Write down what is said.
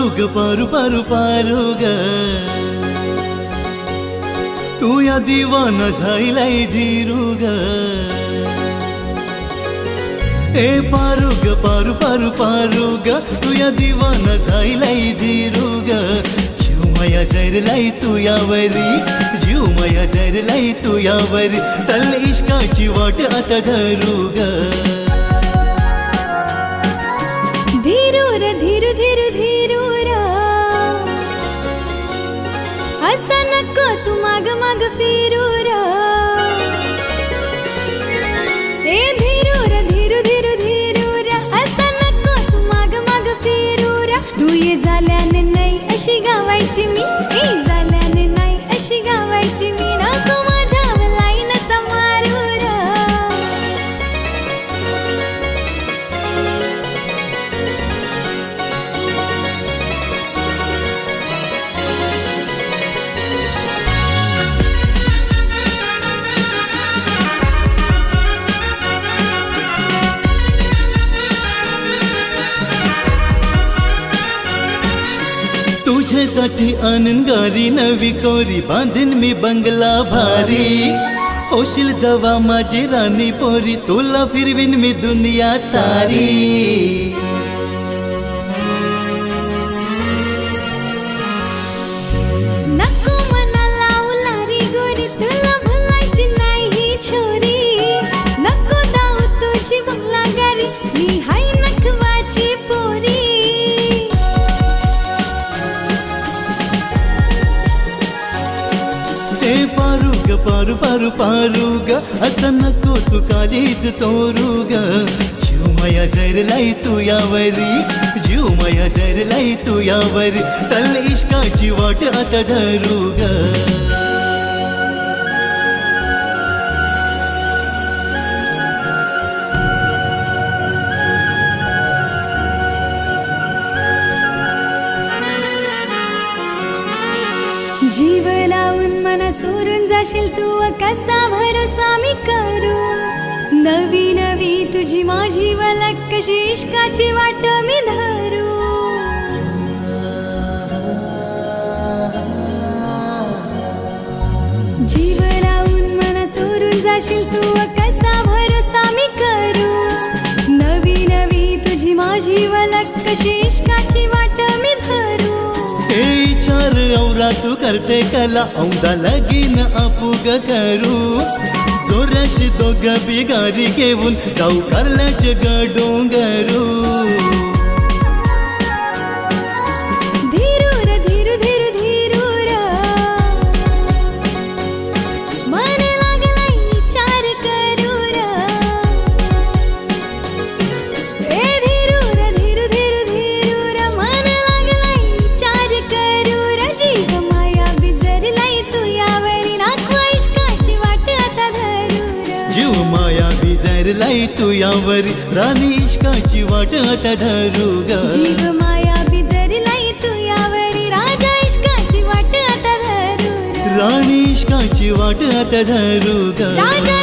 पारू पारू पारू ग तू या दिवाना झायलाय धीरू ग ए पारू पारू पारू ग तू या दिवाना झायलाय धीरू ग जीव माया जरलाय तू यावरी जीव माया जरलाय तू यावरी चल इश्काची वाट आता धरू ग धीरूर धीरू धीरू धीरूर असं नको तू माग माग फिरूर ए धीरूर धीरू धीरू धीरूर असं नको तू माग माग फिरूर तू ये झाल्याने नाही अशी गावायची मी ए झाल्याने नाही अशी गावायची मी नको माझ्या लाईन समारूर तुझ्यासाठी आनंदगारी नवी कोरी बांधीन मी बंगला भारी होशील जवा माझी राणी पोरी तुला फिरवीन मी दुनिया सारी नको मनाला उलारी गोरी तुला भुलायची नाही ही छोरी नको दाऊ तुझी बंगला गारी मी हाय नखवाची पोरी ते पारू पारू पारू ग असं नको तू कालीच तोरू ग जीव माया जरलाय तू यावरी जीव माया जरलाय तू यावरी चल इश्काची वाट आता धरू ग जीव लावून मना सोडून जाशील तू कसा भरोसा मी करू नवी नवी तुझी माझी वलक कशी इश्काची वाट मी धरू जीव लावून मना सोडून जाशील तू कसा भरोसा मी करू नवी नवी तुझी माझी वलक कशी इश्काची वाट मी धरू ए चार औरा तू करते कला औंदा लगीन आपुग करू जोराशी दोघ बिगारी घेऊन जाऊ करल्याचे ग डोंगरू धीरूर धीरू धीरू धीरूर मन लागलाय चार करूर ए धीरूर धीरू धीरू धीरूर मन लागलाय चार करूर जीव माया बिजरलाय तू यावरी नाखवा इश्काची वाट आता धरूर जीव माया बिजरलाय तू यावरी राणी इश्काची वाट आता धरू ग जीव माया बिजरलाय तू यावरी राजा इश्काची वाट आता धरूर राणी इश्काची वाट आता धरू ग राजा